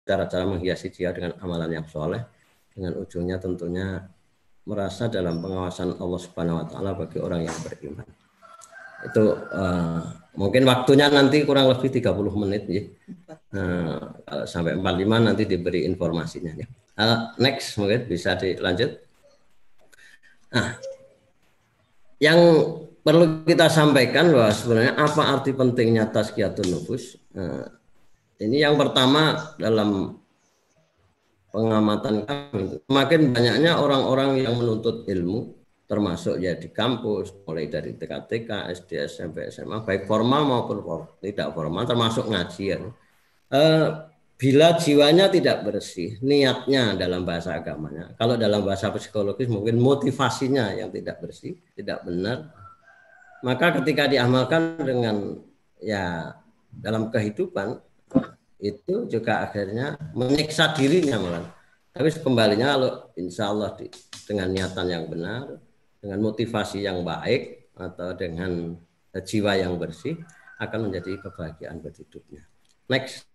cara-cara menghiasi jiwa dengan amalan yang soleh, dengan ujungnya tentunya merasa dalam pengawasan Allah Subhanahu Wa Taala bagi orang yang beriman. Itu mungkin waktunya nanti kurang lebih 30 menit ya. Kalau sampai 45 nanti diberi informasinya ya. Next mungkin bisa dilanjut. Nah, yang perlu kita sampaikan bahwa sebenarnya apa arti pentingnya tazkiyatun nufus. Ini yang pertama dalam pengamatan kami, semakin banyaknya orang-orang yang menuntut ilmu, termasuk ya di kampus, mulai dari TK, SD, SMP, SMA, baik formal maupun tidak formal, termasuk ngajian. Bila jiwanya tidak bersih, niatnya dalam bahasa agamanya, kalau dalam bahasa psikologis mungkin motivasinya yang tidak bersih, tidak benar, maka ketika diamalkan dengan ya dalam kehidupan itu juga akhirnya menyiksa dirinya malah. Tapi kembalinya kalau insya Allah dengan niatan yang benar, dengan motivasi yang baik atau dengan jiwa yang bersih akan menjadi kebahagiaan buat hidupnya. Next.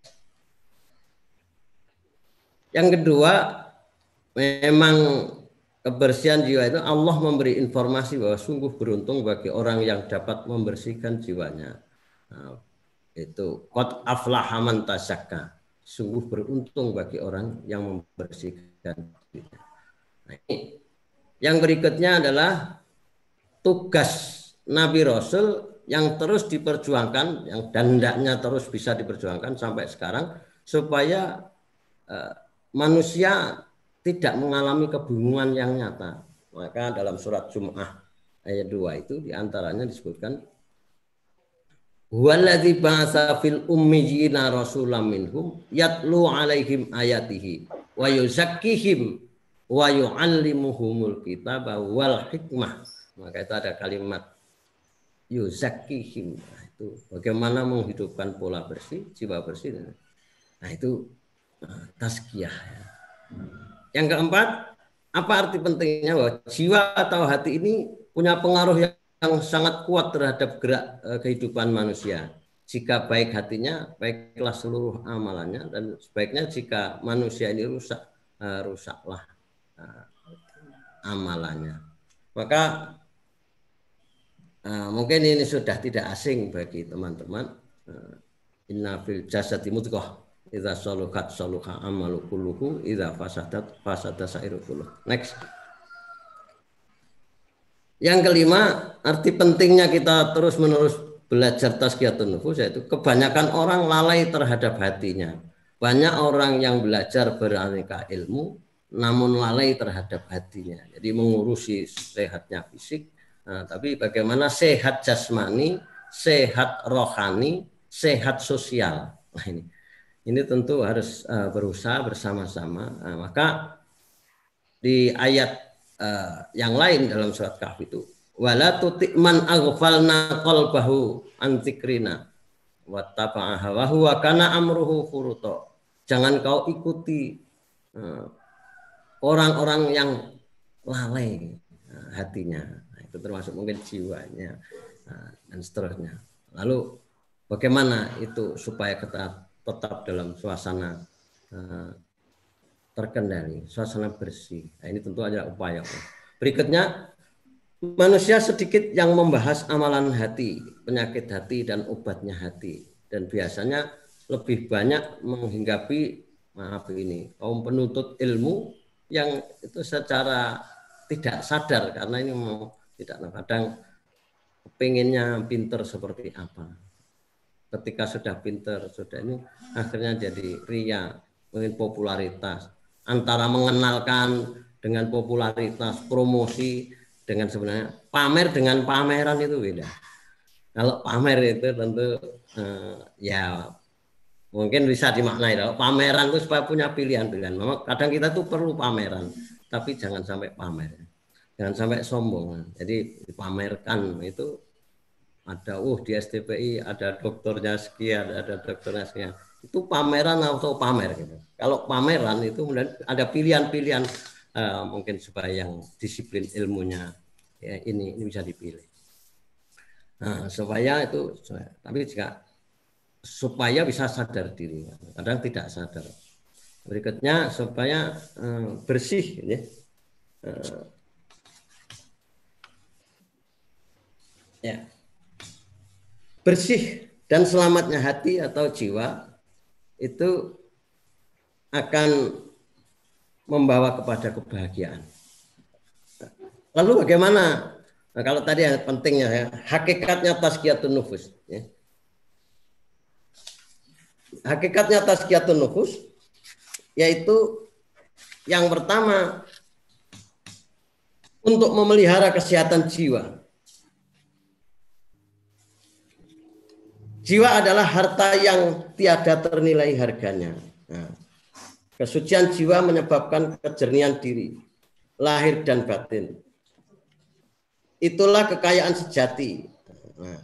Yang kedua, memang kebersihan jiwa itu Allah memberi informasi bahwa sungguh beruntung bagi orang yang dapat membersihkan jiwanya. Nah, itu qad aflaha man tazakka. Sungguh beruntung bagi orang yang membersihkan dirinya. Nah, ini yang berikutnya adalah tugas Nabi Rasul yang terus diperjuangkan, yang dan hendaknya terus bisa diperjuangkan sampai sekarang supaya manusia tidak mengalami kebingungan yang nyata. Maka dalam surat Jum'ah ayat 2 itu diantaranya disebutkan Huwallazi ba'atsa fil ummiyina rasulam minhum yatlu 'alaihim ayatihi wa yuzakkihim wa yu'allimuhumul kitaba wal hikmah. Maka itu ada kalimat yuzakkihim. Nah, itu bagaimana menghidupkan pola bersih, jiwa bersih. Nah, itu tazkiyah. Yang keempat, apa arti pentingnya bahwa jiwa atau hati ini punya pengaruh yang sangat kuat terhadap gerak kehidupan manusia. Jika baik hatinya, baiklah seluruh amalannya, dan sebaiknya jika manusia ini rusak, rusaklah amalannya. Maka mungkin ini sudah tidak asing bagi teman-teman. Inna fil jasadi mudghah idza saluhat saluha amalu kulluhu idza fasadat fasada sairu kulluh. Next. Yang kelima, arti pentingnya kita terus-menerus belajar tazkiyatun nufus yaitu kebanyakan orang lalai terhadap hatinya. Banyak orang yang belajar beraneka ilmu namun lalai terhadap hatinya. Jadi mengurusi sehatnya fisik, tapi bagaimana sehat jasmani, sehat rohani, sehat sosial. Nah, ini tentu harus berusaha bersama-sama. Maka di ayat yang lain dalam surat Kahf itu wala tuti man aghfalna qalbahu an dzikrina wattaba'a hawahu wa kana amruhu furuta. Jangan kau ikuti orang-orang yang lalai hatinya. Nah, itu termasuk mungkin jiwanya dan seterusnya. Lalu bagaimana itu supaya kita tetap dalam suasana terkendali, suasana bersih. Nah, ini tentu adalah upaya. Berikutnya, manusia sedikit yang membahas amalan hati, penyakit hati dan obatnya hati. Dan biasanya lebih banyak menghinggapi kaum penuntut ilmu yang itu secara tidak sadar karena ini mau tidak kadang pengennya pinter seperti apa. Ketika sudah pinter, sudah ini akhirnya jadi ria, ingin popularitas. Antara mengenalkan dengan popularitas, promosi dengan sebenarnya pamer dengan pameran itu beda. Kalau pamer itu tentu ya mungkin bisa dimaknai. Kalau pameran itu supaya punya pilihan-pilihan. Memang kadang kita tuh perlu pameran, tapi jangan sampai pamer, jangan sampai sombong. Jadi dipamerkan itu ada di STPI ada dokternya sekian, ada dokternya sekian. Itu pameran atau pamer gitu. Kalau pameran itu kemudian ada pilihan-pilihan mungkin supaya yang disiplin ilmunya ya, ini bisa dipilih. Nah, supaya itu tapi juga supaya bisa sadar diri. Kadang tidak sadar. Berikutnya supaya bersih, ya. Ya. Bersih dan selamatnya hati atau jiwa itu akan membawa kepada kebahagiaan. Lalu bagaimana? Nah, kalau tadi yang pentingnya ya, hakikatnya tazkiyatun nufus. Ya. Hakikatnya tazkiyatun nufus yaitu yang pertama untuk memelihara kesehatan jiwa. Jiwa adalah harta yang tiada ternilai harganya. Nah, kesucian jiwa menyebabkan kejernihan diri, lahir dan batin. Itulah kekayaan sejati. Nah,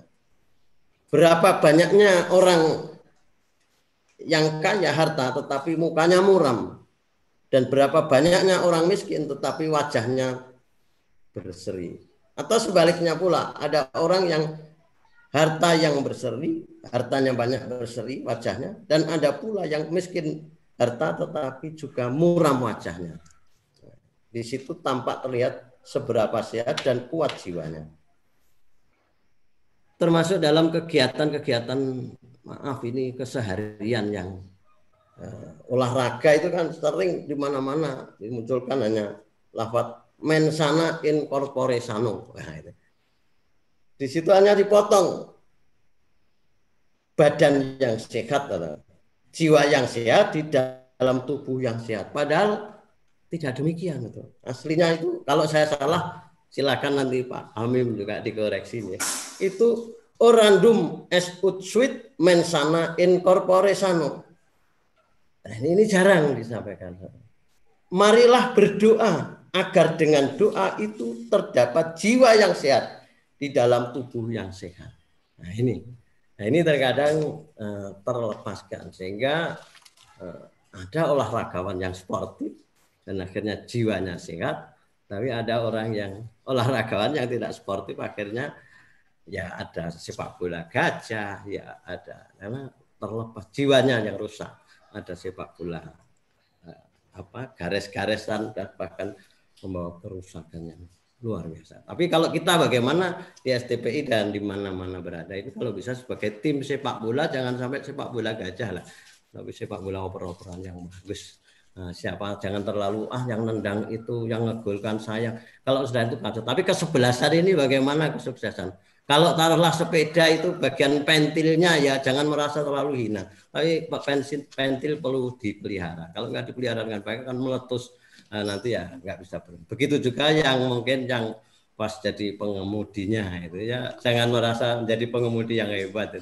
berapa banyaknya orang yang kaya harta tetapi mukanya muram, dan berapa banyaknya orang miskin tetapi wajahnya berseri. Atau sebaliknya pula, ada orang yang harta yang berseri, hartanya banyak berseri wajahnya, dan ada pula yang miskin harta tetapi juga muram wajahnya. Di situ tampak terlihat seberapa sehat dan kuat jiwanya. Termasuk dalam kegiatan-kegiatan, maaf ini keseharian yang olahraga itu kan sering di mana-mana dimunculkan hanya lafaz mensana in corpore sano. Nah, itu. Di situ hanya dipotong badan yang sehat atau jiwa yang sehat di dalam tubuh yang sehat. Padahal tidak demikian itu. Aslinya itu kalau saya salah silakan nanti Pak Hamim juga dikoreksi ya. Itu orandum est ut suit mensana in corpore sano. Nah, ini jarang disampaikan. Marilah berdoa agar dengan doa itu terdapat jiwa yang sehat di dalam tubuh yang sehat. Nah ini terkadang terlepaskan sehingga ada olahragawan yang sportif dan akhirnya jiwanya sehat, tapi ada orang yang olahragawan yang tidak sportif akhirnya ya ada sepak bola gajah, ya ada karena terlepas jiwanya yang rusak, ada sepak bola garis-garisan dan bahkan membawa kerusakan yang luar biasa. Tapi kalau kita bagaimana di STPI dan di mana-mana berada itu kalau bisa sebagai tim sepak bola jangan sampai sepak bola gajah lah, tapi sepak bola oper-operan yang bagus. Nah, siapa jangan terlalu yang nendang itu yang ngegolkan saya. Kalau sudah itu kacau. Tapi kesebelasan ini bagaimana kesuksesan? Kalau taruhlah sepeda itu bagian pentilnya ya jangan merasa terlalu hina. Tapi pentil perlu dipelihara. Kalau nggak dipelihara dengan baik akan meletus. Nah, nanti ya nggak bisa. Begitu juga yang mungkin yang pas jadi pengemudinya itu ya jangan merasa menjadi pengemudi yang hebat.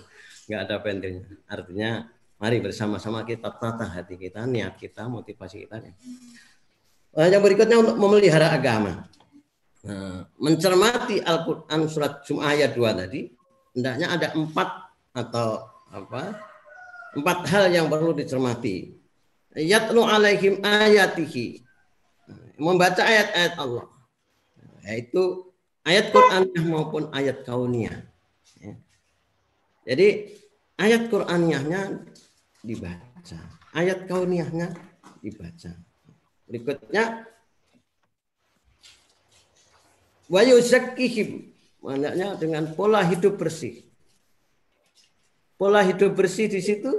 Nggak ada pentilnya. Artinya mari bersama-sama kita tata hati kita, niat kita, motivasi kita. Yang berikutnya untuk memelihara agama. Nah, mencermati Al-Quran surat Jum'ah ayat 2 tadi, hendaknya ada 4 hal yang perlu dicermati. Yatlu alaihim ayatihi, membaca ayat-ayat Allah, yaitu ayat Qur'aniyah maupun ayat kauniyah. Jadi ayat Qur'aniyahnya dibaca, ayat kauniyahnya dibaca. Berikutnya wa yuzakkihim, maknanya dengan pola hidup bersih. Pola hidup bersih di situ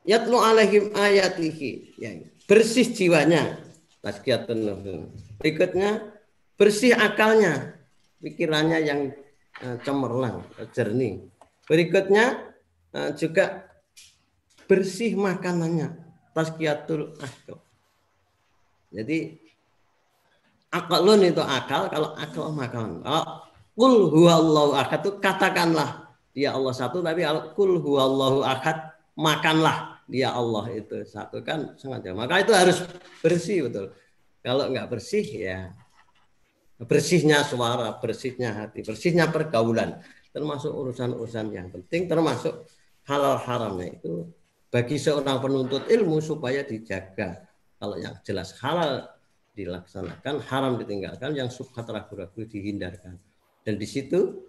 yatlu alaihim ayatihi, ya, bersih jiwanya, tazkiyatun nufus. Berikutnya bersih akalnya, pikirannya yang cemerlang, jernih. Berikutnya juga bersih makanannya, tazkiyatul akal. Jadi akalun itu akal, kalau akal makan. Kalau kul huwallahu ahad itu katakanlah dia Allah satu, tapi kalau kul huwallahu ahad makanlah dia Allah itu satu, kan sengaja. Maka itu harus bersih betul. Kalau nggak bersih ya bersihnya suara, bersihnya hati, bersihnya pergaulan, termasuk urusan-urusan yang penting, termasuk halal haramnya itu bagi seorang penuntut ilmu supaya dijaga. Kalau yang jelas halal dilaksanakan, haram ditinggalkan, yang subhat ragu-ragu dihindarkan. Dan di situ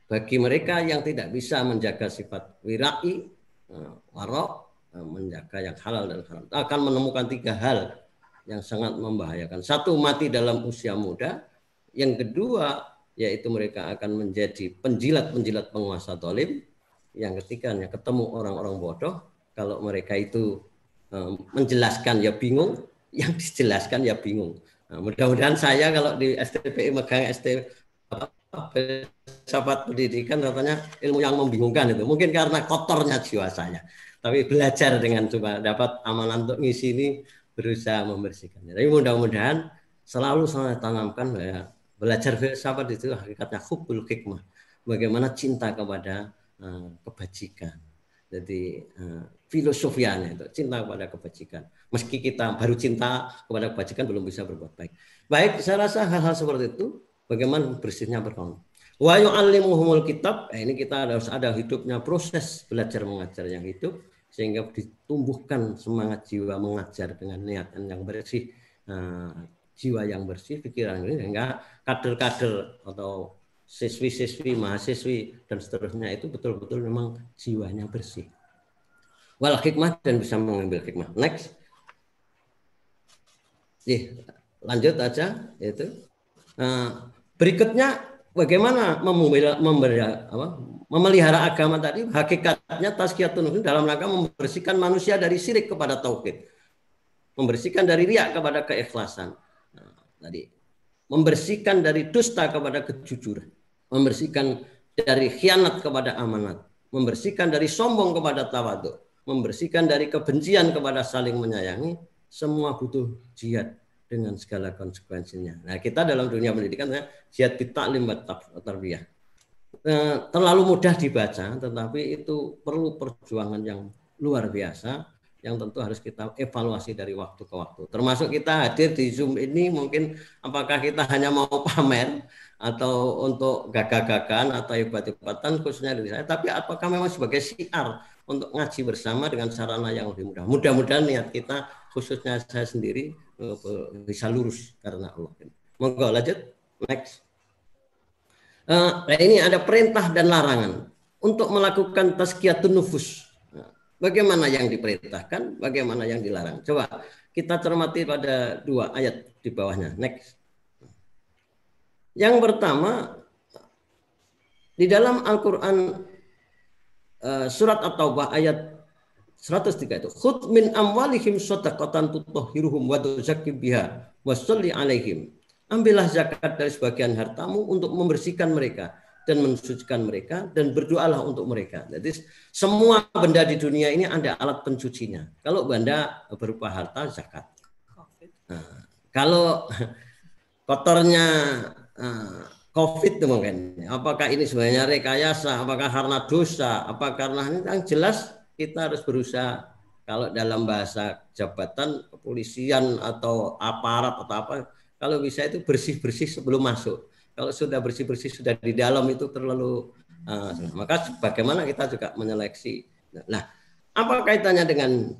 bagi mereka yang tidak bisa menjaga sifat wirai, warok, menjaga yang halal dan haram, akan menemukan 3 hal yang sangat membahayakan. Satu, mati dalam usia muda. Yang kedua, yaitu mereka akan menjadi penjilat-penjilat penguasa zalim. Yang ketiga, ketemu orang-orang bodoh. Kalau mereka itu menjelaskan ya bingung, yang dijelaskan ya bingung. Nah, mudah-mudahan saya kalau di STPI megang sahabat pendidikan katanya ilmu yang membingungkan itu. Mungkin karena kotornya jiwa saya. Tapi belajar dengan coba dapat amanah untuk ngisi ini, berusaha membersihkannya. Tapi mudah-mudahan selalu saya tanamkan ya, belajar filsafat itu hakikatnya hubbul hikmah. Bagaimana cinta kepada kebajikan. Jadi filosofianya itu cinta kepada kebajikan. Meski kita baru cinta kepada kebajikan belum bisa berbuat baik. Baik, saya rasa hal-hal seperti itu bagaimana bersihnya berkawan. Wa yu'allimuhumul kitab. Ini kita harus ada hidupnya proses belajar mengajar yang hidup sehingga ditumbuhkan semangat jiwa mengajar dengan niatan yang bersih, jiwa yang bersih, pikiran ini sehingga kader-kader atau siswi-siswi, mahasiswi dan seterusnya itu betul-betul memang jiwanya bersih. Wal hikmah dan bisa mengambil hikmah. Next. Lanjut aja itu. Berikutnya bagaimana memelihara agama tadi. Hakikatnya tazkiyatun nufus dalam rangka membersihkan manusia dari syirik kepada tauhid. Membersihkan dari riya kepada keikhlasan. Tadi membersihkan dari dusta kepada kejujuran, membersihkan dari khianat kepada amanat, membersihkan dari sombong kepada tawadhu, membersihkan dari kebencian kepada saling menyayangi. Semua butuh jihad dengan segala konsekuensinya. Nah, kita dalam dunia pendidikan jihad bitaklim wa tarbiyah. Terlalu mudah dibaca, tetapi itu perlu perjuangan yang luar biasa yang tentu harus kita evaluasi dari waktu ke waktu. Termasuk kita hadir di Zoom ini mungkin apakah kita hanya mau pamer atau untuk gagah-gagahan atau hebat-hebatan khususnya dari saya, tapi apakah memang sebagai syiar untuk ngaji bersama dengan sarana yang lebih mudah. Mudah-mudahan niat kita khususnya saya sendiri bisa lurus karena Allah. Monggo lanjut, next. Ini ada perintah dan larangan untuk melakukan tazkiyatun nufus. Bagaimana yang diperintahkan, bagaimana yang dilarang. Coba kita cermati pada 2 ayat di bawahnya. Next. Yang pertama, di dalam Al-Quran surat At-Taubah ayat 103 itu. Khudh min amwalihim shadaqatan tutahhiruhum wa tuzakkim biha wa sholli alaihim. Ambillah zakat dari sebagian hartamu untuk membersihkan mereka dan mensucikan mereka dan berdoalah untuk mereka. Jadi semua benda di dunia ini ada alat pencucinya. Kalau benda berupa harta zakat. Nah, kalau kotornya COVID itu mungkin, apakah ini sebenarnya rekayasa, apakah karena dosa, apa karena ini yang jelas kita harus berusaha. Kalau dalam bahasa jabatan kepolisian atau aparat atau apa, kalau bisa itu bersih-bersih sebelum masuk. Kalau sudah bersih-bersih sudah di dalam itu terlalu maka bagaimana kita juga menyeleksi. Nah, apa kaitannya dengan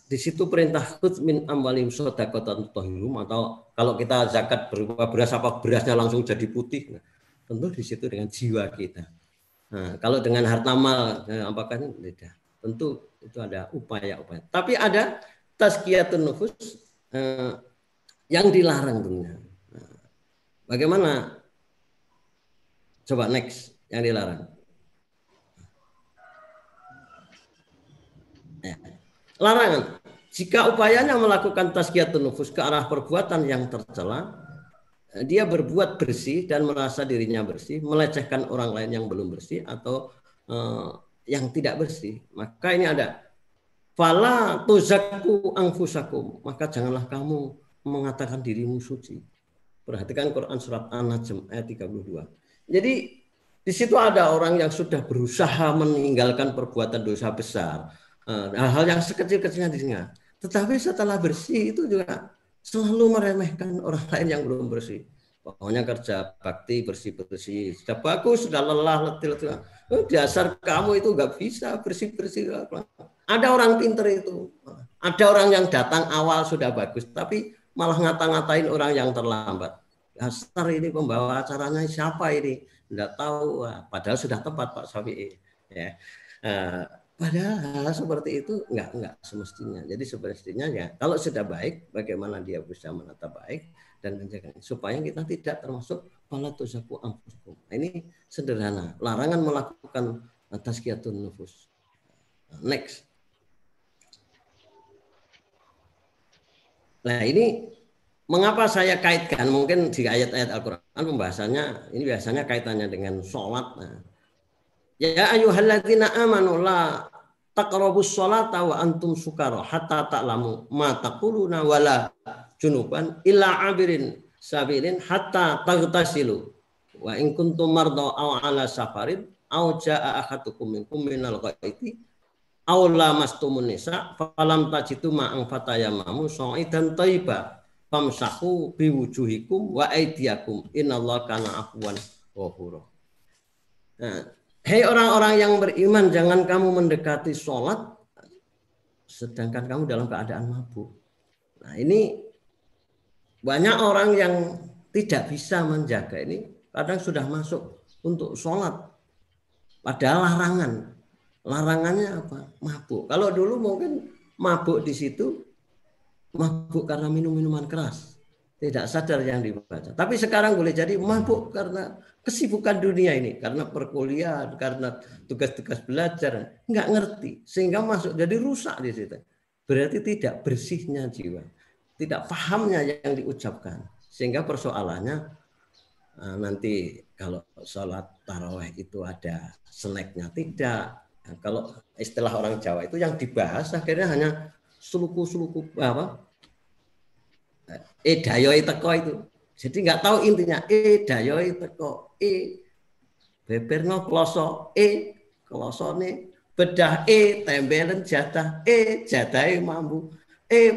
di situ perintah khudz min amwalihim shadaqatan tutahhiruhum, atau kalau kita zakat berupa beras apa berasnya langsung jadi putih. Nah, tentu di situ dengan jiwa kita. Nah, kalau dengan harta mal apakah ini tidak? Tentu itu ada upaya-upaya. Tapi ada tazkiyatun nufus yang dilarang dunia. Bagaimana? Coba next yang dilarang. Larangan. Jika upayanya melakukan tazkiyatun nufus ke arah perbuatan yang tercela, dia berbuat bersih dan merasa dirinya bersih, melecehkan orang lain yang belum bersih atau yang tidak bersih. Maka ini ada fala tuzakku anfusakum, maka janganlah kamu mengatakan dirimu suci. Perhatikan Quran surat An-Najm ayat 32. Jadi di situ ada orang yang sudah berusaha meninggalkan perbuatan dosa besar, hal-hal yang sekecil-kecilnya di sini. Tetapi setelah bersih itu juga selalu meremehkan orang lain yang belum bersih. Pokoknya kerja bakti bersih-bersih, sudah bagus, sudah lelah, letih. Dasar kamu itu nggak bisa bersih-bersih. Ada orang pinter itu, ada orang yang datang awal sudah bagus, tapi malah ngata-ngatain orang yang terlambat. Dasar ini pembawa acaranya siapa ini? Tidak tahu, padahal sudah tepat Pak Syafi'i. Ya. Padahal seperti itu enggak semestinya. Jadi semestinya ya kalau sudah baik, bagaimana dia bisa menata baik dan menjaga supaya kita tidak termasuk fala tuzaku anfusakum. Nah, ini sederhana. Larangan melakukan tazkiyatun nufus. Next. Nah, ini mengapa saya kaitkan mungkin di ayat-ayat Al-Quran pembahasannya ini biasanya kaitannya dengan sholat. Nah, ya ayyuhalladzina amanu la taqrabus sholata wa antum sukara hatta ta'lamu ma taquluna wala junuban illa abirin sabilin hatta taghtasilu wa in kuntum marda aw ala safarin aw jaa ahadukum minkum minal ghaiti aw lamastumun nisa falam tajidu ma'an fatayamamu sa'idan thayyiba famsahu biwujuhikum wa aydiyakum innallaha kana afwan ghafura. Nah, hei orang-orang yang beriman, jangan kamu mendekati sholat sedangkan kamu dalam keadaan mabuk. Nah, ini banyak orang yang tidak bisa menjaga ini, kadang sudah masuk untuk sholat padahal larangan. Larangannya apa? Mabuk. Kalau dulu mungkin mabuk di situ mabuk karena minum minuman keras, tidak sadar yang dibaca. Tapi sekarang boleh jadi mabuk karena kesibukan dunia ini, karena perkuliahan, karena tugas-tugas belajar, nggak ngerti sehingga masuk jadi rusak di situ. Berarti tidak bersihnya jiwa, tidak pahamnya yang diucapkan, sehingga persoalannya nanti kalau sholat taraweh itu ada snacknya tidak. Nah, kalau istilah orang Jawa itu yang dibahas akhirnya hanya suluku-suluku apa? Dayoi teko itu. Jadi nggak tahu intinya. Dayoi teko. Beberno kloso. Klosone bedah. Tembelen jatah. Jatahe mambu.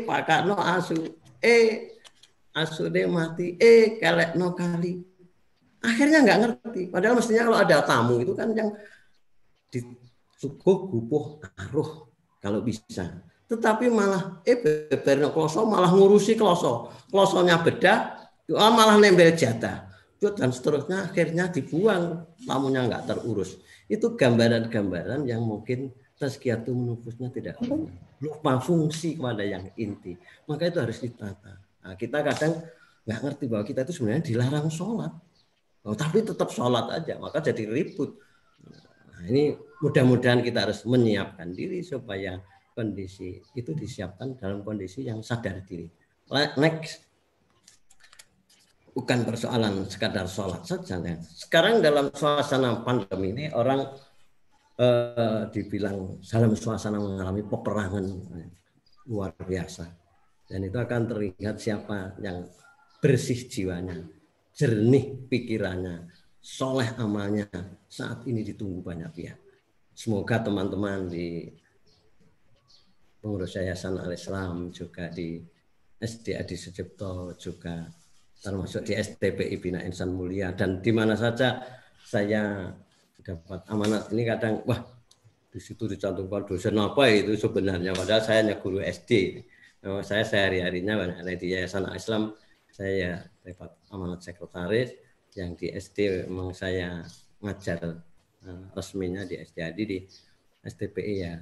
Pakano asu. Asune mati. Kelekno kali. Akhirnya nggak ngerti. Padahal mestinya kalau ada tamu itu kan yang disuguh gupuh aruh kalau bisa. Tetapi malah beberno kloso malah ngurusi klosonya bedah malah nempel jatah dan seterusnya, akhirnya dibuang, tamunya nggak terurus. Itu gambaran-gambaran yang mungkin tazkiyatun nufusnya tidak lupa fungsi kepada yang inti, maka itu harus ditata. Nah, kita kadang nggak ngerti bahwa kita itu sebenarnya dilarang sholat, tapi tetap sholat aja, maka jadi ribut. Nah, ini mudah-mudahan kita harus menyiapkan diri supaya kondisi itu disiapkan dalam kondisi yang sadar diri. Next, bukan persoalan sekadar sholat saja. Sekarang dalam suasana pandemi ini orang dibilang dalam suasana mengalami peperangan luar biasa. Dan itu akan terlihat siapa yang bersih jiwanya, jernih pikirannya, soleh amalnya. Saat ini ditunggu banyak pihak. Semoga teman-teman di pengurus Yayasan Al-Islam, juga di SD Adi Sucipto, juga termasuk di STPI Bina Insan Mulia, dan di mana saja saya dapat amanat ini kadang di situ dicantumkan dosen apa itu sebenarnya, padahal saya hanya guru SD. Saya sehari-harinya di Yayasan Al-Islam, saya dapat amanat sekretaris, yang di SD memang saya ngajar resminya di SD Adi, di STPI ya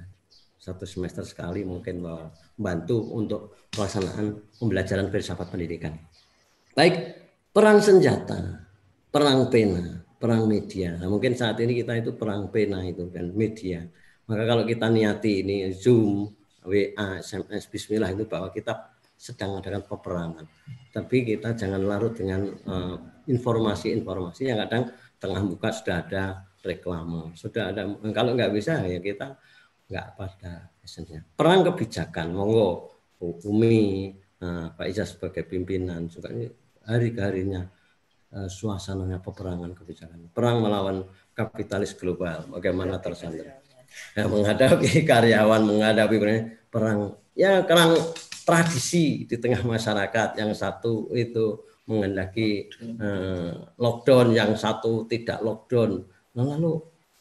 satu semester sekali mungkin membantu untuk pelaksanaan pembelajaran filsafat pendidikan. Baik, perang senjata, perang pena, perang media. Nah, mungkin saat ini kita itu perang pena itu kan media. Maka kalau kita niati ini Zoom, WA, SMS, Bismillah itu bahwa kita sedang mengadakan peperangan. Tapi kita jangan larut dengan informasi-informasi yang kadang tengah buka sudah ada reklame, sudah ada. Kalau nggak bisa ya kita nggak pada esensinya. Perang kebijakan, monggo Umi, Pak Iza sebagai pimpinan, juga ini hari ke harinya suasananya peperangan kebijakan, perang melawan kapitalis global, bagaimana tersandra, menghadapi karyawan, menghadapi perang tradisi di tengah masyarakat, yang satu itu menghendaki lockdown, yang satu tidak lockdown. Lalu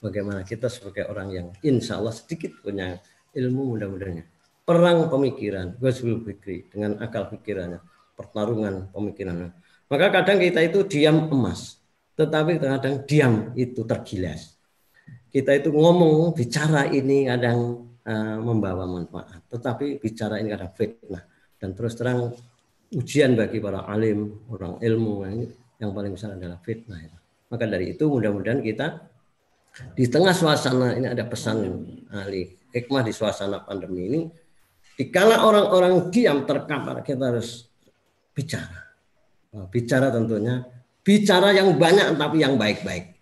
bagaimana kita sebagai orang yang insya Allah sedikit punya ilmu, mudah-mudahan perang pemikiran, ghazwul fikri, dengan akal pikirannya, pertarungan pemikirannya. Maka kadang kita itu diam emas. tetapi kadang diam itu tergilas. Kita itu ngomong, bicara ini kadang membawa manfaat, tetapi bicara ini kadang fitnah. Dan terus terang ujian bagi para alim, orang ilmu, yang paling besar adalah fitnah. Maka dari itu mudah-mudahan kita di tengah suasana ini ada pesan ahli hikmah di suasana pandemi ini, dikala orang-orang diam terkapar, kita harus bicara. Bicara tentunya, bicara yang banyak tapi yang baik-baik.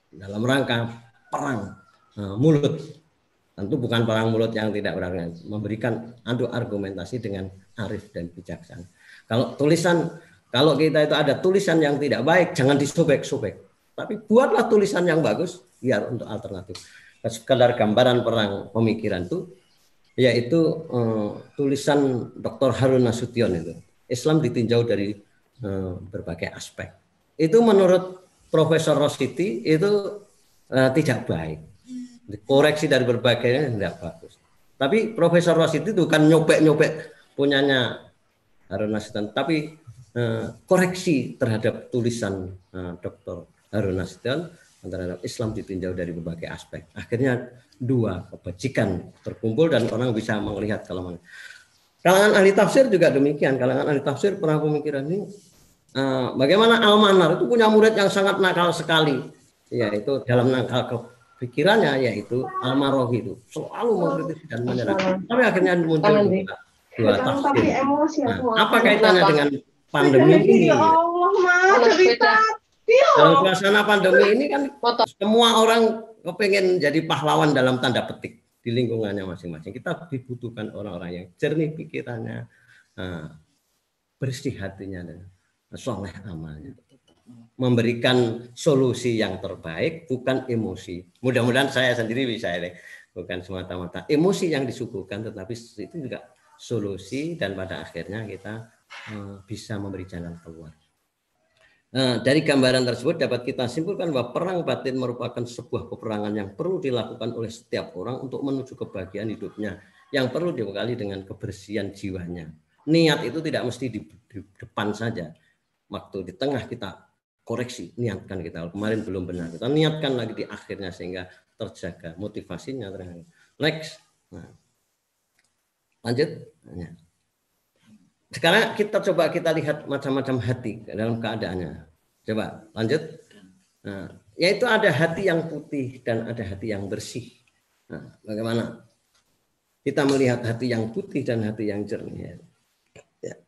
Dalam rangka perang mulut. Tentu bukan perang mulut yang tidak berarti, memberikan adu argumentasi dengan arif dan bijaksana. Kalau kita itu ada tulisan yang tidak baik, jangan disobek-sobek. Tapi buatlah tulisan yang bagus, biar untuk alternatif. Sekedar gambaran perang pemikiran itu, yaitu tulisan Dr. Harun Nasution itu. Islam ditinjau dari berbagai aspek. Itu menurut Profesor Rositi itu tidak baik. Koreksi dari berbagai tidak bagus. Tapi Profesor Rositi itu kan nyopek-nyopek punyanya Harun Nasution, tapi koreksi terhadap tulisan Dr. Harun Nasution terhadap Islam ditinjau dari berbagai aspek. Akhirnya dua kebajikan terkumpul dan orang bisa melihat kalangan ahli tafsir juga demikian. Kalangan ahli tafsir pernah pemikiran ini bagaimana Al-Manar itu punya murid yang sangat nakal sekali, yaitu dalam nakal pikirannya, yaitu Al-Marohi itu selalu mengkritik dan menyerang. Tapi akhirnya muncul dua tafsir. Nah, apa kaitannya dengan pandemi ini? Dalam suasana pandemi ini kan semua orang kepengen jadi pahlawan dalam tanda petik di lingkungannya masing-masing. Kita dibutuhkan orang-orang yang jernih pikirannya, bersih hatinya, dan soleh amalnya. Memberikan solusi yang terbaik, bukan emosi. Mudah-mudahan saya sendiri bisa ini, bukan semata-mata emosi yang disuguhkan, tetapi itu juga solusi, dan pada akhirnya kita bisa memberi jalan keluar. Dari gambaran tersebut dapat kita simpulkan bahwa perang batin merupakan sebuah peperangan yang perlu dilakukan oleh setiap orang untuk menuju kebahagiaan hidupnya, yang perlu dibekali dengan kebersihan jiwanya. Niat itu tidak mesti di depan saja. Waktu di tengah kita koreksi, niatkan kita. Kemarin belum benar, kita niatkan lagi di akhirnya sehingga terjaga motivasinya. Next. Nah, lanjut. Sekarang kita coba kita lihat macam-macam hati dalam keadaannya. Coba lanjut. Nah, yaitu ada hati yang putih dan ada hati yang bersih. Nah, bagaimana kita melihat hati yang putih dan hati yang jernih? Ya.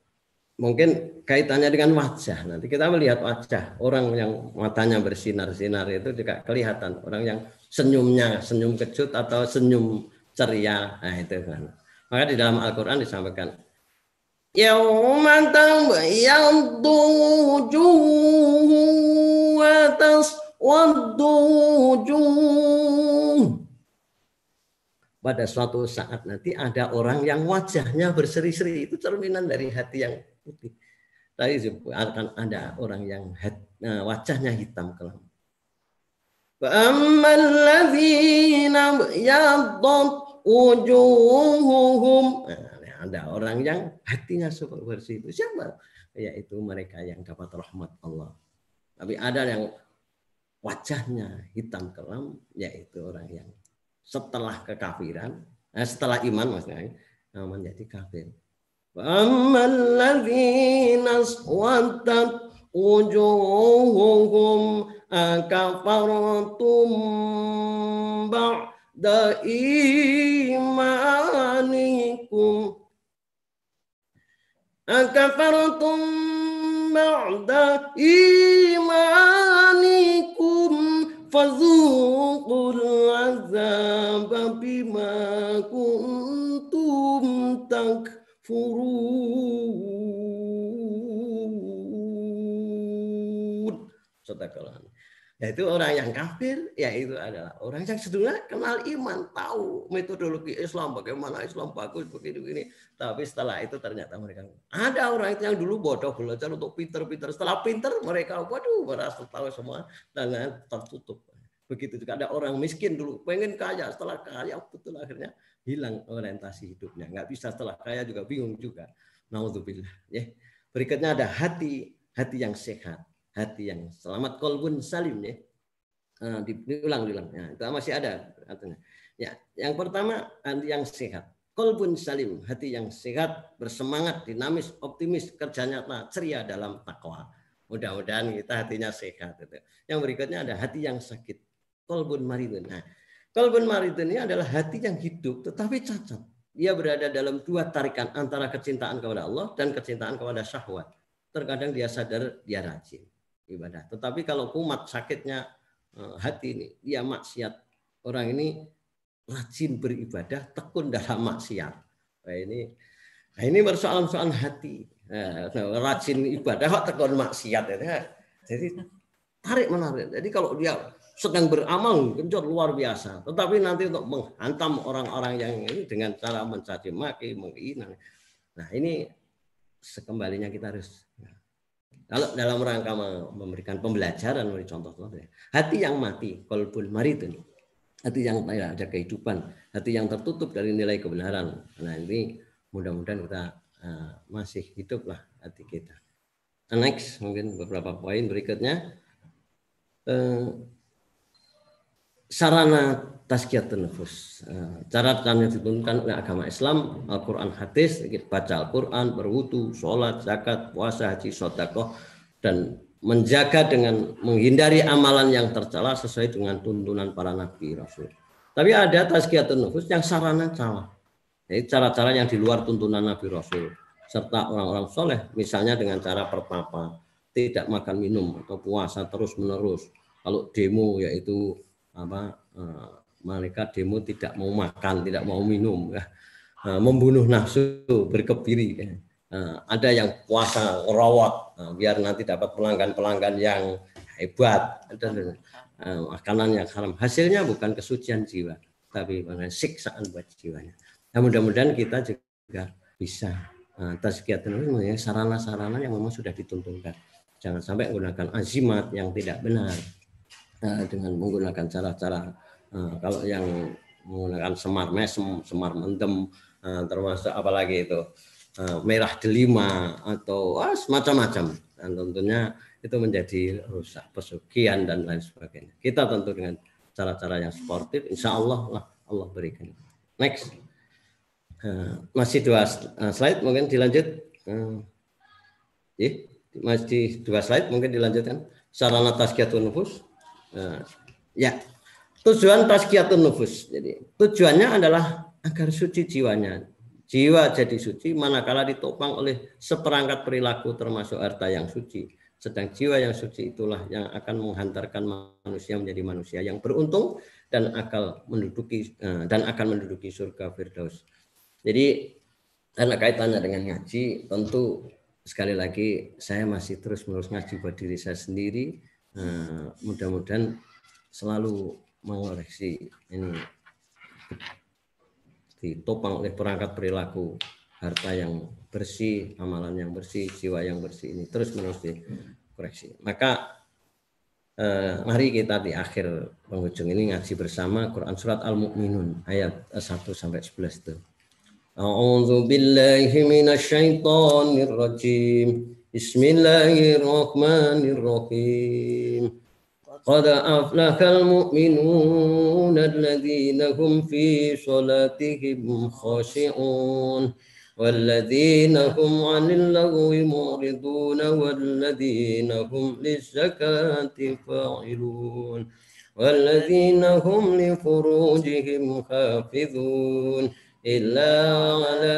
Mungkin kaitannya dengan wajah. Nanti kita melihat wajah orang yang matanya bersinar-sinar itu juga kelihatan. Orang yang senyumnya senyum kecut atau senyum ceria. Nah, itu kan. Maka di dalam Al-Quran disampaikan, Yawma tabyaddu wujuh wa taswaddu wujuh. Pada suatu saat nanti ada orang yang wajahnya berseri-seri, itu cerminan dari hati yang putih. Tadi akan ada orang yang wajahnya hitam kelam. Wa ammal ladzina yaddat wujuhuhum, ada orang yang hatinya super bersih. Itu siapa? Yaitu mereka yang dapat rahmat Allah. Tapi ada yang wajahnya hitam kelam, yaitu orang yang setelah kekafiran, setelah iman maksudnya, menjadi kafir. Ammal ladzina aswaddat wujuhuhum akafartum ba'da imanikum akafartum ba'da imanikum fadzuqul azaba bima kuntum takfurun. Sadaqallah. Yaitu orang yang kafir, yaitu adalah orang yang sebenarnya kenal iman, tahu metodologi Islam, bagaimana Islam bagus begini-begini. Tapi setelah itu ternyata mereka ada orang itu yang dulu bodoh belajar untuk pinter-pinter. Setelah pinter mereka waduh merasa tahu semua dan tertutup. Begitu juga ada orang miskin dulu pengen kaya, setelah kaya betul akhirnya hilang orientasi hidupnya. Nggak bisa setelah kaya juga bingung juga. Naudzubillah. Ya. Berikutnya ada hati yang sehat. hati yang selamat, qalbun salim ya. Diulang. Ya, itu masih ada artinya. Ya, yang pertama hati yang sehat. Qalbun salim, hati yang sehat, bersemangat, dinamis, optimis, kerja nyata, ceria dalam takwa. Mudah-mudahan kita hatinya sehat. Gitu. Yang berikutnya ada hati yang sakit. Qalbun maridun. Nah, qalbun maridun ini adalah hati yang hidup tetapi cacat. Dia berada dalam dua tarikan antara kecintaan kepada Allah dan kecintaan kepada syahwat. Terkadang dia sadar dia rajin ibadah. Tetapi kalau kumat sakitnya hati ini, dia maksiat. Orang ini rajin beribadah, tekun dalam maksiat. Nah ini persoalan-persoalan hati. Rajin ibadah, tekun maksiat. Jadi tarik menarik. Jadi kalau dia sedang beramal genjot luar biasa, tetapi nanti untuk menghantam orang-orang yang ini dengan cara mencaci maki, menghina. Nah ini sekembalinya kita harus kalau dalam rangka memberikan pembelajaran, memberi contoh-contoh, hati yang mati, qalbun maridun, hati yang tidak ada kehidupan, hati yang tertutup dari nilai kebenaran. Nah ini mudah-mudahan kita masih hiduplah hati kita. Next, mungkin beberapa poin berikutnya. Sarana tazkiyatun nufus. Cara yang dituntunkan oleh agama Islam, Al-Quran, hadis, baca Al-Quran, berwudu, sholat, zakat, puasa, haji, sedekah, dan menjaga dengan menghindari amalan yang tercela sesuai dengan tuntunan para nabi rasul. Tapi ada tazkiyatun nufus yang sarana salah. Jadi cara-cara yang di luar tuntunan nabi rasul serta orang-orang soleh, misalnya dengan cara pertapa, tidak makan minum atau puasa terus menerus. Kalau demo yaitu mereka demo tidak mau makan, tidak mau minum, membunuh nafsu, berkebiri. Ada yang puasa rawat biar nanti dapat pelanggan-pelanggan yang hebat, ada makanan yang haram. Hasilnya bukan kesucian jiwa, tapi siksaan buat jiwanya. Nah, mudah-mudahan kita juga bisa tazkiyatun nufus, sarana-sarana yang memang sudah dituntunkan. Jangan sampai menggunakan azimat yang tidak benar dengan menggunakan cara-cara kalau yang menggunakan semar mesem, semar mendem, termasuk apalagi itu merah delima atau semacam-macam, dan tentunya itu menjadi rusak pesugihan dan lain sebagainya. Kita tentu dengan cara-cara yang sportif, insya Allah lah Allah berikan. Next, masih 2 slide mungkin dilanjut. Masih 2 slide mungkin dilanjutkan. Sarana tazkiyatun nufus. Ya, tujuan tazkiyatun nufus. Jadi tujuannya adalah agar suci jiwanya. Jiwa jadi suci manakala ditopang oleh seperangkat perilaku termasuk harta yang suci. Sedang jiwa yang suci itulah yang akan menghantarkan manusia menjadi manusia yang beruntung dan akan menduduki surga Firdaus. Jadi karena kaitannya dengan ngaji, tentu sekali lagi saya masih terus menerus ngaji buat diri saya sendiri. Mudah-mudahan selalu mengoreksi ini ditopang oleh perangkat perilaku, harta yang bersih, amalan yang bersih, jiwa yang bersih, ini terus menerus dikoreksi. Maka mari kita di akhir penghujung ini ngaji bersama Quran surat Al-Mu'minun ayat 1-11 itu. A'udzu billahi minasyaitonir rajim. Bismillahirrahmanirrahim. قد أفلح المؤمنون الذين هم في صلاتهم خاشعون والذين هم عن اللغو معرضون والذين هم للزكاة فاعلون والذين هم لفروجهم حافظون إلا على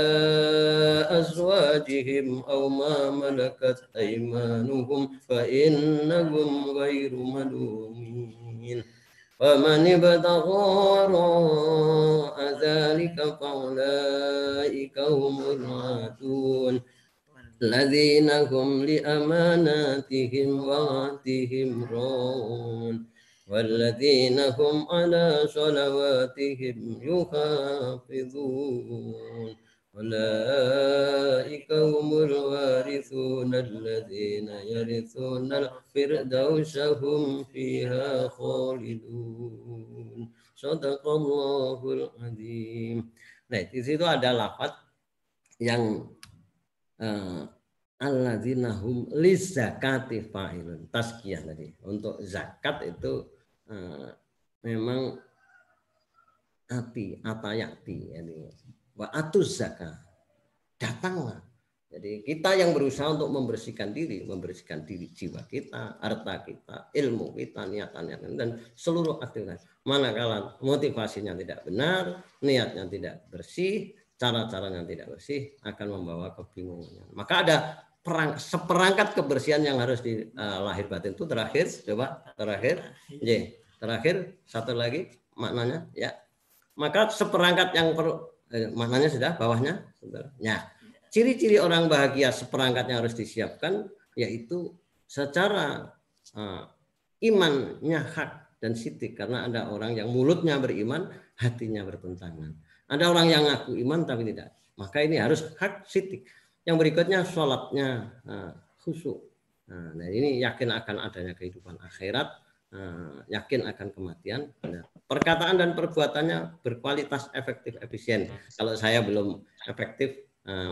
أزواجهم أو ما ملكت أيمانهم فإنهم غير ملومين ومن ابتغى وراء ذلك فأولئك هم العادون الذين هم لأماناتهم وعهدهم راعون والذين هم على صلواتهم يحافظون أولئك هم الوارثون الذين يرثون الفردوس هم فيها خالدون Sadaqallahul Azim. Nah, di situ ada lafaz yang alladzina hum lizakati fa'ilun. Tazkiyah tadi. Untuk zakat itu memang atayati, yani wa atuz zakat. Datanglah. Jadi kita yang berusaha untuk membersihkan diri jiwa kita, harta kita, ilmu kita, niatannya, dan seluruh aktivitas. Manakala motivasinya tidak benar, niatnya tidak bersih, cara-caranya tidak bersih, akan membawa kebingungan. Maka ada seperangkat kebersihan yang harus di lahir batin itu terakhir, coba terakhir satu lagi maknanya ya. Maka seperangkat yang perlu maknanya sudah bawahnya, ya. Ciri-ciri orang bahagia seperangkat yang harus disiapkan yaitu secara imannya hak dan sidik, karena ada orang yang mulutnya beriman, hatinya bertentangan. Ada orang yang ngaku iman tapi tidak. Maka ini harus hak sidik. Yang berikutnya sholatnya khusyuk. Nah ini yakin akan adanya kehidupan akhirat, yakin akan kematian. Perkataan dan perbuatannya berkualitas, efektif, efisien. Kalau saya belum efektif,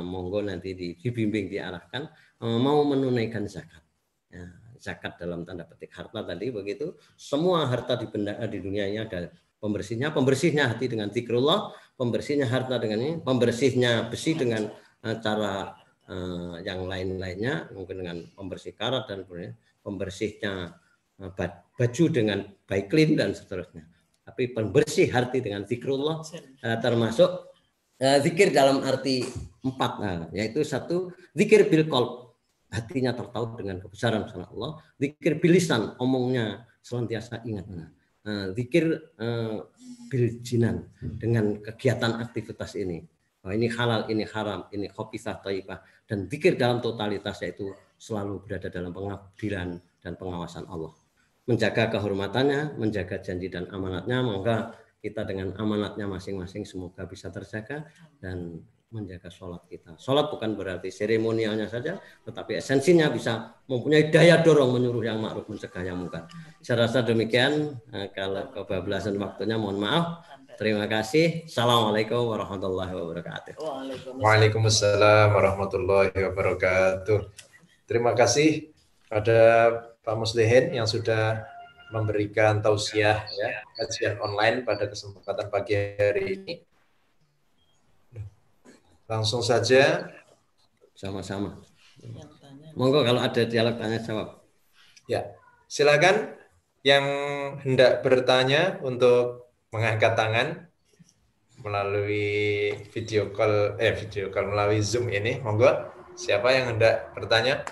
monggo nanti dibimbing, diarahkan mau menunaikan zakat. Ya, zakat dalam tanda petik harta tadi begitu. Semua harta di dunia ini ada pembersihnya hati dengan zikrullah, pembersihnya harta dengan ini, pembersihnya besi dengan cara yang lain-lainnya, mungkin dengan pembersih karat dan pembersihnya baju dengan baiklin dan seterusnya. Tapi pembersih hati dengan zikrullah, termasuk zikir dalam arti 4, yaitu 1 zikir bil qalb, hatinya tertaut dengan kebesaran Allah. Zikir bil lisan, omongnya senantiasa ingat. Zikir bil jinan, dengan kegiatan aktivitas ini. Ini halal, ini haram, ini khabithah thayyibah, dan zikir dalam totalitas yaitu selalu berada dalam pengabdilan dan pengawasan Allah. Menjaga kehormatannya, menjaga janji dan amanatnya, maka kita dengan amanatnya masing-masing semoga bisa terjaga, dan menjaga sholat kita. Sholat bukan berarti seremonialnya saja, tetapi esensinya bisa mempunyai daya dorong menyuruh yang ma'ruf, mencegah yang munkar. Saya rasa demikian. Kalau kebablasan waktunya mohon maaf. Terima kasih. Assalamualaikum warahmatullahi wabarakatuh. Waalaikumsalam warahmatullahi wabarakatuh. Terima kasih pada Pak Muslihin yang sudah memberikan tausiah ya, kajian online pada kesempatan pagi hari ini. Langsung saja. Sama-sama. Monggo kalau ada dialog tanya jawab. Ya, silakan yang hendak bertanya untuk mengangkat tangan melalui video call melalui Zoom ini. Monggo, siapa yang hendak bertanya?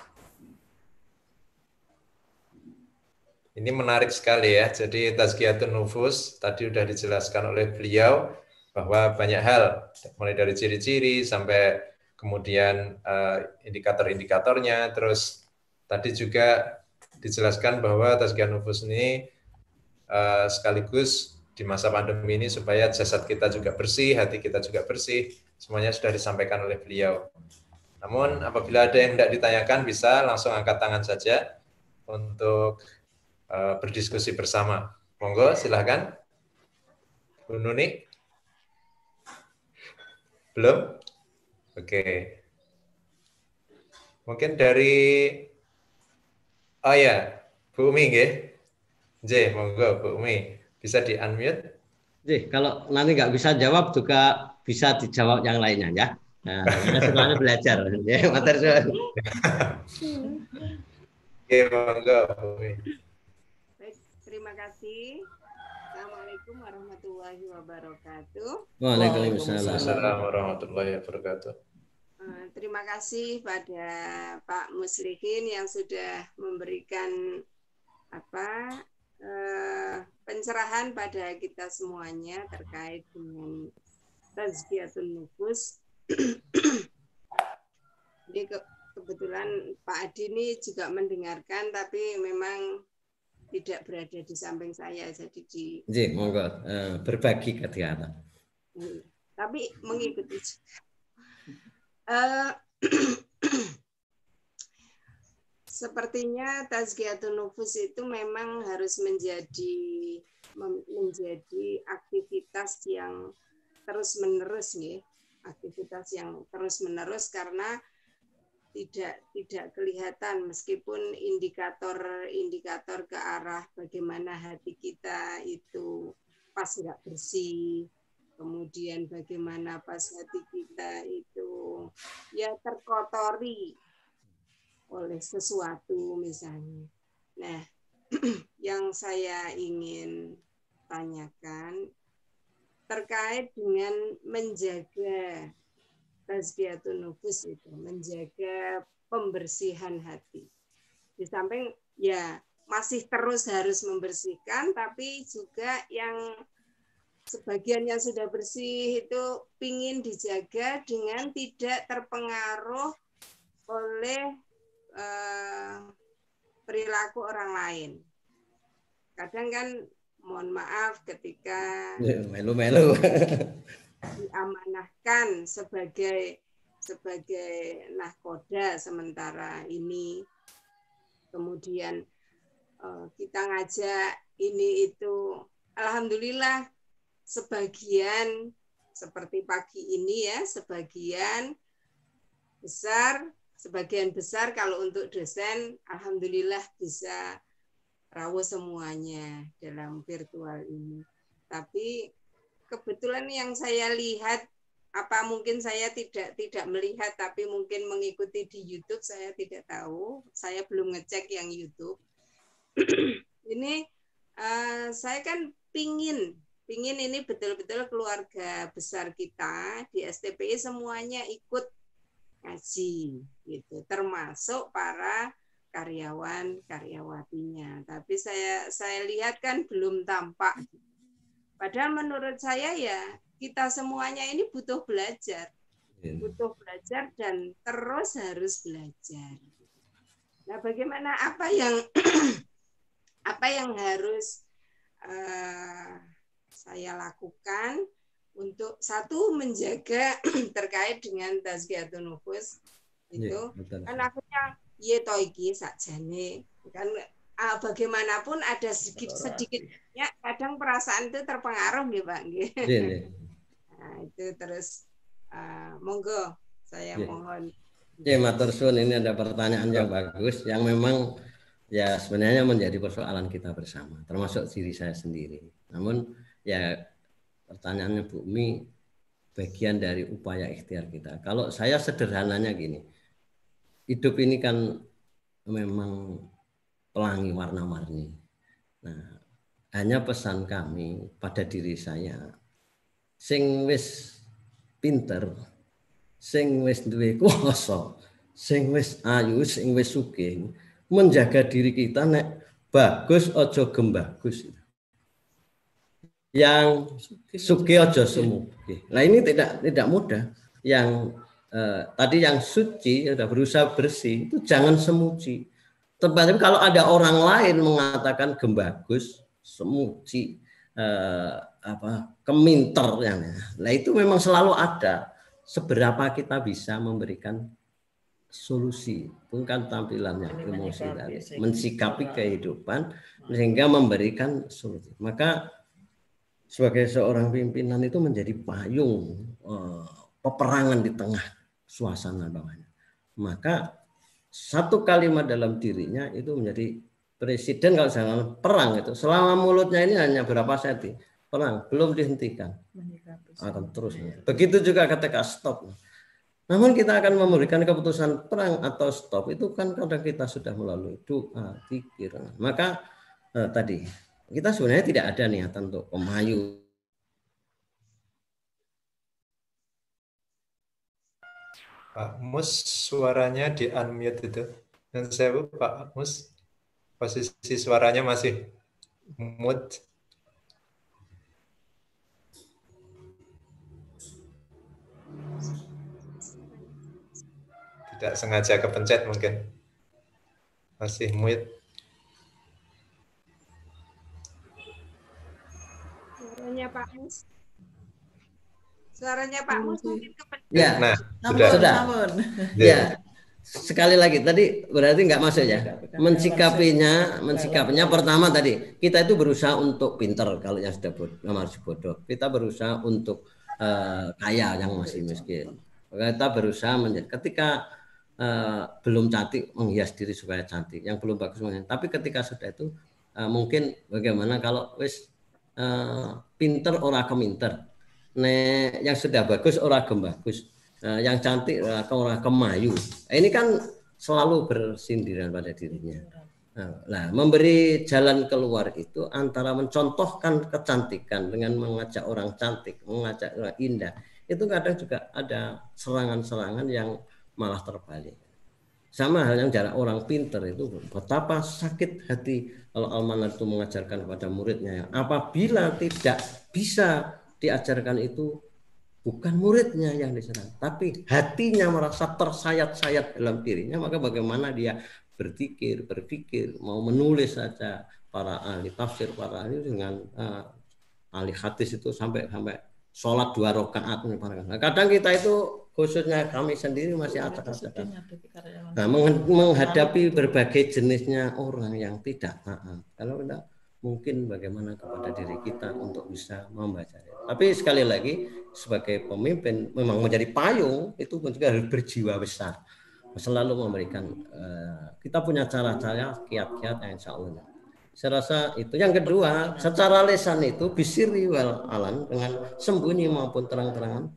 Ini menarik sekali ya. Jadi Tazkiyatun Nufus tadi sudah dijelaskan oleh beliau bahwa banyak hal, mulai dari ciri-ciri sampai kemudian indikator-indikatornya. Terus tadi juga dijelaskan bahwa Tazkiyatun Nufus ini sekaligus di masa pandemi ini supaya jasad kita juga bersih, hati kita juga bersih. Semuanya sudah disampaikan oleh beliau. Namun apabila ada yang hendak ditanyakan bisa langsung angkat tangan saja untuk berdiskusi bersama. Monggo, silahkan. Bu Nuni? Belum? Oke. Mungkin dari, oh ya, Bu Umi, nggih. J, monggo Bu Umi. Bisa di-unmute? Kalau nanti nggak bisa jawab juga bisa dijawab yang lainnya ya. Kita semuanya belajar. Ya, materi soal. Oke, monggo Bu Umi. Terima kasih. Assalamualaikum warahmatullahi wabarakatuh. Waalaikumsalam warahmatullahi wabarakatuh. Terima kasih pada Pak Muslihin yang sudah memberikan pencerahan pada kita semuanya terkait dengan Tazkiyatun Nufus. Jadi kebetulan Pak Adi ini juga mendengarkan, tapi memang tidak berada di samping saya, jadi monggo berbagi kegiatan. Tapi mengikuti juga. Sepertinya Tazkiyatun Nufus itu memang harus menjadi aktivitas yang terus-menerus nih, aktivitas yang terus-menerus, karena tidak kelihatan, meskipun indikator ke arah bagaimana hati kita itu pas nggak bersih, kemudian bagaimana pas hati kita itu ya terkotori oleh sesuatu misalnya. Nah, yang saya ingin tanyakan terkait dengan menjaga tazkiyatun nufus itu, menjaga pembersihan hati. Di samping ya masih terus harus membersihkan, tapi juga yang sebagian yang sudah bersih itu pingin dijaga dengan tidak terpengaruh oleh perilaku orang lain. Kadang kan mohon maaf ketika melu-melu diamanahkan sebagai nahkoda sementara ini, kemudian kita ngajak ini itu, alhamdulillah sebagian seperti pagi ini ya, sebagian besar kalau untuk dosen alhamdulillah bisa rawuh semuanya dalam virtual ini. Tapi kebetulan yang saya lihat, apa mungkin saya tidak melihat, tapi mungkin mengikuti di YouTube, saya tidak tahu. Saya belum ngecek yang YouTube. Ini saya kan pingin ini betul-betul keluarga besar kita di STPI semuanya ikut ngaji, gitu, termasuk para karyawan-karyawatinya. Tapi saya lihat kan belum tampak. Padahal menurut saya ya kita semuanya ini butuh belajar dan terus harus belajar. Nah, bagaimana apa yang harus saya lakukan untuk satu menjaga terkait dengan tazkiyatun nufus itu kan akhirnya ye to iki sakjane kan. Bagaimanapun ada sedikitnya kadang perasaan itu terpengaruh nggih Pak nggih. Nah, itu terus monggo saya mohon. Ya, matur suwun, ini ada pertanyaan yang bagus yang memang ya sebenarnya menjadi persoalan kita bersama, termasuk diri saya sendiri. Namun ya pertanyaannya Bu Umi bagian dari upaya ikhtiar kita. Kalau saya sederhananya gini, hidup ini kan memang pelangi warna-warni. Nah, hanya pesan kami pada diri saya, sing wis pinter, sing wis duwe kuwasa, sing wis ayu, sing wis sugih, menjaga diri kita nek bagus aja gembagus. Yang sugih aja sumugih. Nah, ini tidak mudah. Yang tadi yang suci sudah berusaha bersih itu jangan semuji. Tetapi kalau ada orang lain mengatakan gembagus, semuji, keminter, nah itu memang selalu ada. Seberapa kita bisa memberikan solusi, bukan tampilannya emosi tadi, mensikapi kehidupan sehingga memberikan solusi. Maka sebagai seorang pimpinan itu menjadi payung peperangan di tengah suasana bawahnya. Maka satu kalimat dalam dirinya itu menjadi presiden. Kalau jangan perang itu selama mulutnya ini hanya berapa senti perang belum dihentikan akan terus. Begitu juga ketika stop. Namun kita akan memberikan keputusan perang atau stop itu kan karena kita sudah melalui doa, zikir. Maka tadi kita sebenarnya tidak ada niatan untuk pemayu. Pak Mus, suaranya di unmute itu. Dan saya Pak Mus, posisi suaranya masih mute. Tidak sengaja kepencet mungkin. Masih mute. Suaranya Pak Mus. Suaranya Pak Mus mungkin kepencet. Ya, nah, sudah. Ya, sekali lagi tadi berarti nggak masuk ya. Mensikapinya pertama tadi kita itu berusaha untuk pinter kalau yang sudah bodoh. Kita berusaha untuk kaya yang masih miskin. Kita berusaha ketika belum cantik menghias diri supaya cantik, yang belum bagus menghias. Tapi ketika sudah itu mungkin bagaimana kalau wis pinter ora keminter, yang sudah bagus ora bagus, yang cantik ora kemayu. Ini kan selalu bersindiran pada dirinya. Nah, memberi jalan keluar itu antara mencontohkan kecantikan dengan mengajak orang cantik, mengajak orang indah. Itu kadang juga ada serangan-serangan yang malah terbalik. Sama halnya jarak orang pinter itu, betapa sakit hati kalau Al-Manar itu mengajarkan kepada muridnya. Apabila tidak bisa diajarkan itu, bukan muridnya yang diserang, tapi hatinya merasa tersayat-sayat dalam dirinya, maka bagaimana dia berpikir, mau menulis saja. Para ahli tafsir, para ahli dengan ahli hadis itu sampai sholat 2 rakaat. Nah, kadang kita itu khususnya kami sendiri masih acak-acak. Nah, menghadapi berbagai jenisnya orang yang tidak taat. Kalau tidak, mungkin bagaimana kepada diri kita untuk bisa membaca. Tapi sekali lagi sebagai pemimpin memang menjadi payung itu pun juga harus berjiwa besar. Selalu memberikan kita punya cara-cara kiat-kiat yang insya Allah. Saya rasa itu. Yang kedua, secara lisan itu bisiri wal alan, dengan sembunyi maupun terang-terangan.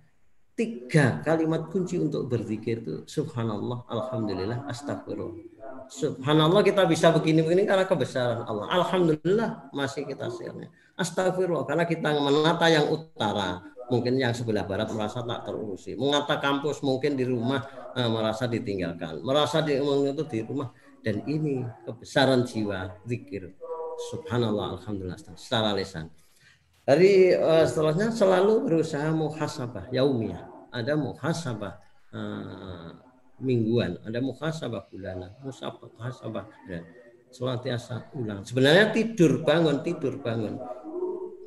3 kalimat kunci untuk berzikir itu subhanallah, alhamdulillah, astagfirullah. Subhanallah kita bisa begini-begini karena kebesaran Allah. Alhamdulillah masih kita share-nya. Astagfirullah karena kita menata yang utara, mungkin yang sebelah barat merasa tak terurusi. Menata kampus mungkin di rumah merasa ditinggalkan, merasa di rumah. Dan ini kebesaran jiwa zikir subhanallah, alhamdulillah secara lisan. Dari setelahnya selalu berusaha muhasabah yaumiyah. Ada muhasabah mingguan, ada muhasabah bulanan, muhasabah dan senantiasa ulang. Sebenarnya tidur bangun.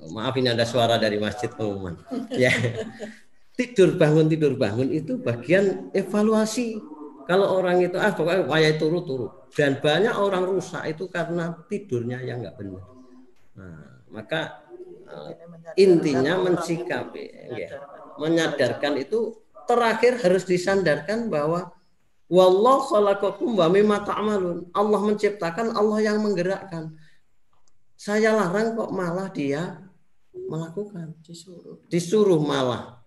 Maaf, ini ada suara dari masjid pengumuman. Ya. Tidur bangun itu bagian evaluasi. Kalau orang itu pokoknya upaya turu. Dan banyak orang rusak itu karena tidurnya yang enggak benar. Nah, maka intinya mensikapi, menyadarkan itu terakhir harus disandarkan bahwa wallahu khalaqakum wa mimma ta'malun. Allah menciptakan, Allah yang menggerakkan. Saya larang kok malah dia melakukan, disuruh malah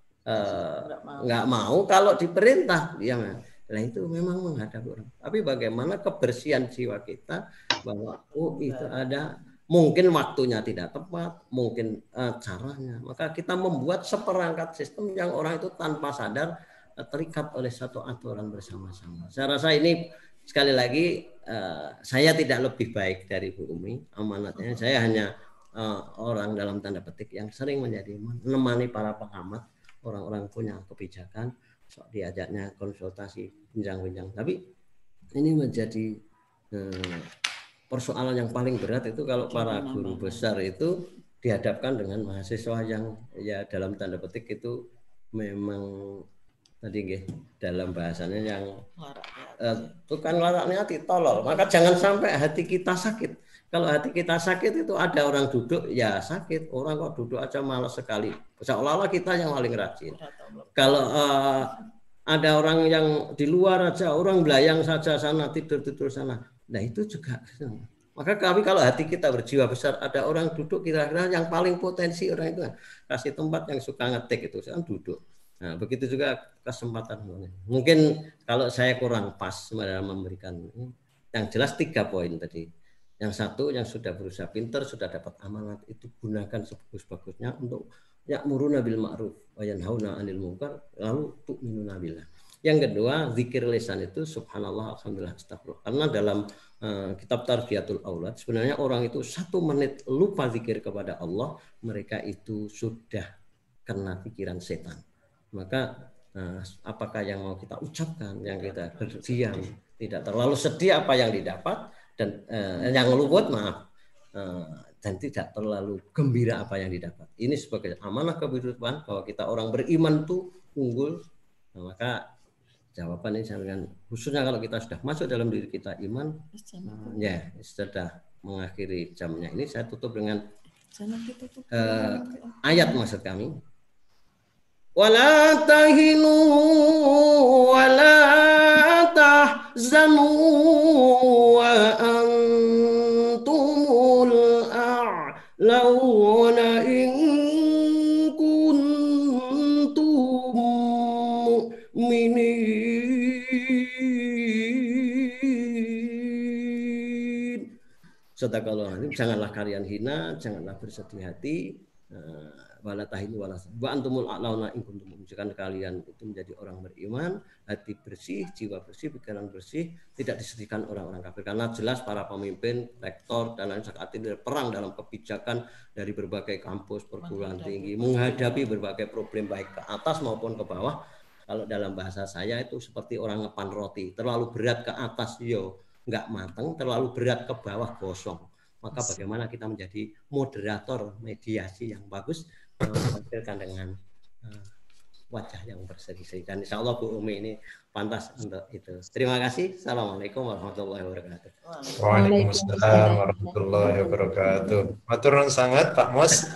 nggak mau, kalau diperintah dia. Nah itu memang menghadap orang. Tapi bagaimana kebersihan jiwa kita bahwa itu ada mungkin waktunya tidak tepat, mungkin caranya. Maka kita membuat seperangkat sistem yang orang itu tanpa sadar terikat oleh satu aturan bersama-sama. Saya rasa ini sekali lagi saya tidak lebih baik dari Bu Umi amanatnya. Saya hanya orang dalam tanda petik yang sering menjadi menemani para pengamat, orang-orang punya kebijakan, diajaknya konsultasi bincang-bincang. Tapi ini menjadi persoalan yang paling berat itu kalau para guru besar itu dihadapkan dengan mahasiswa yang ya dalam tanda petik itu memang tadi dalam bahasanya yang bukan laraknya hati, tolol. Maka jangan sampai hati kita sakit. Kalau hati kita sakit itu ada orang duduk ya sakit, orang kok duduk aja malas sekali. Seolah-olah kita yang paling rajin. Kalau ada orang yang di luar aja, orang belayang saja sana, tidur sana. Nah itu juga. Maka kami kalau hati kita berjiwa besar, ada orang duduk kira-kira yang paling potensi orang itu kasih tempat yang suka ngetik itu kan duduk. Nah begitu juga kesempatan. Mungkin kalau saya kurang pas dalam memberikan, yang jelas 3 poin tadi. Yang satu yang sudah berusaha pintar, sudah dapat amanat itu gunakan sebagus-bagusnya untuk ya'muruna bil ma'ruf wa yanhauna 'anil munkar lalu tu'minuna billah. Yang kedua, zikir lisan itu subhanallah, alhamdulillah, astagfirullah. Karena dalam kitab Tarbiyatul Aulad sebenarnya orang itu 1 menit lupa zikir kepada Allah, mereka itu sudah kena pikiran setan. Maka apakah yang mau kita ucapkan, yang kita berdiam, tidak terlalu sedih apa yang didapat, dan yang luput dan tidak terlalu gembira apa yang didapat. Ini sebagai amanah kehidupan bahwa kita orang beriman itu unggul. Nah, maka jawaban ini dengan khususnya kalau kita sudah masuk dalam diri kita iman, ya sudah mengakhiri jamnya ini saya tutup dengan ayat maksud kami. Wala tahinu wala tahzanu wa antumul a'launa in kuntum mu'minin. Sadaqallahu. Janganlah kalian hina, janganlah bersedih hati. Wala tahinu wala wa antumul a'launa in kuntum mu'minin. Jika kalian itu menjadi orang beriman, hati bersih, jiwa bersih, pikiran bersih, tidak disedihkan orang-orang kafir. Karena jelas para pemimpin, rektor dan lain saat ini perang dalam kebijakan dari berbagai kampus perguruan tinggi, menghadapi berbagai problem baik ke atas maupun ke bawah. Kalau dalam bahasa saya itu seperti orang ngepan roti, terlalu berat ke atas yo nggak matang, terlalu berat ke bawah gosong. Maka bagaimana kita menjadi moderator mediasi yang bagus, menampilkan dengan wajah yang berseri-seri. Dan insya Allah Bu Umi ini pantas untuk itu. Terima kasih. Assalamualaikum warahmatullahi wabarakatuh. Waalaikumsalam warahmatullahi wabarakatuh. Matur nuwun sangat Pak Mos.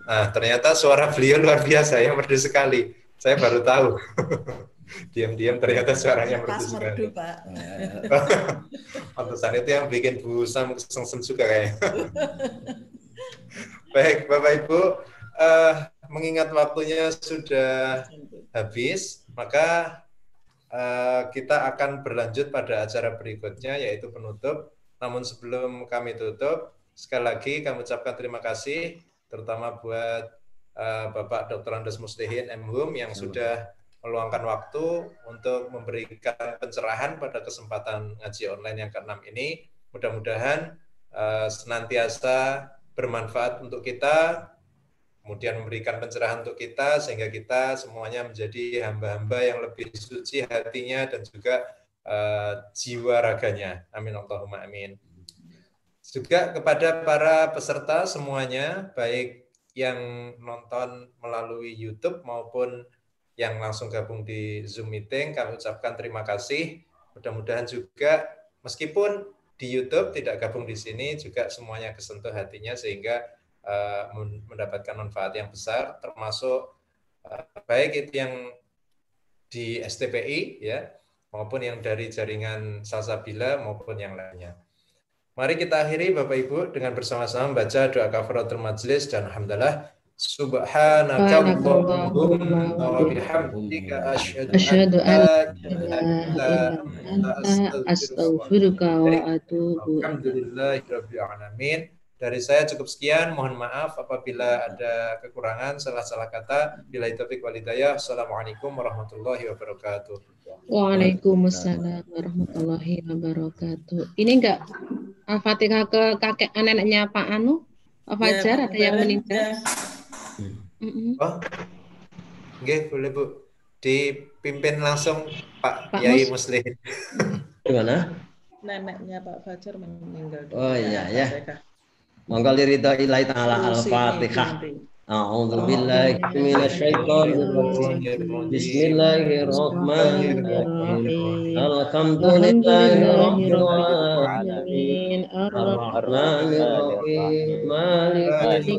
Nah, ternyata suara beliau luar biasa ya, merdu sekali. Saya baru tahu. Diam-diam ternyata suaranya merdu sekali. Pantesan itu yang bikin Bu Sam kesengsem juga kayaknya. Baik, Bapak Ibu, mengingat waktunya sudah habis, maka kita akan berlanjut pada acara berikutnya, yaitu penutup. Namun sebelum kami tutup, sekali lagi kami ucapkan terima kasih, terutama buat Bapak Dr. Andes Muslihin M.Hum yang sudah meluangkan waktu untuk memberikan pencerahan pada kesempatan ngaji online yang ke-6 ini. Mudah-mudahan senantiasa bermanfaat untuk kita, kemudian memberikan pencerahan untuk kita, sehingga kita semuanya menjadi hamba-hamba yang lebih suci hatinya dan juga jiwa raganya. Amin Allahumma amin. Juga kepada para peserta semuanya, baik yang nonton melalui YouTube maupun yang langsung gabung di Zoom meeting, kami ucapkan terima kasih. Mudah-mudahan juga meskipun di YouTube tidak gabung di sini, juga semuanya kesentuh hatinya sehingga mendapatkan manfaat yang besar, termasuk baik itu yang di STPI ya, maupun yang dari jaringan Salsabila maupun yang lainnya. Mari kita akhiri Bapak Ibu dengan bersama-sama membaca doa kafaratul majlis dan alhamdulillah. Subhanakallahumma wa bihamdika asyhadu an la ilaha illa anta astaghfiruka wa atubu ilaik. Alhamdulillahirabbil alamin. Dari saya cukup sekian, mohon maaf apabila ada kekurangan, salah-salah kata. Billahi taufiq wal hidayah. Assalamualaikum warahmatullahi wabarakatuh. Waalaikumsalam warahmatullahi wabarakatuh. Ini enggak Al-Fatihah ke kakek neneknya Pak Anu? Pak Fajar ada yang meninggal? Oh, oke, boleh Bu. Dipimpin langsung Pak Yai Muslihin. Gimana? Neneknya Pak Fajar meninggal. Oh iya ya. Monggo liridaillahi ta'ala al-Fatihah. A'udzu billahi minasyaitonir rajim. Bismillahirrahmanirrahim. Alhamdulillahirabbil alamin. Ar-rahmanir rahim. Maliki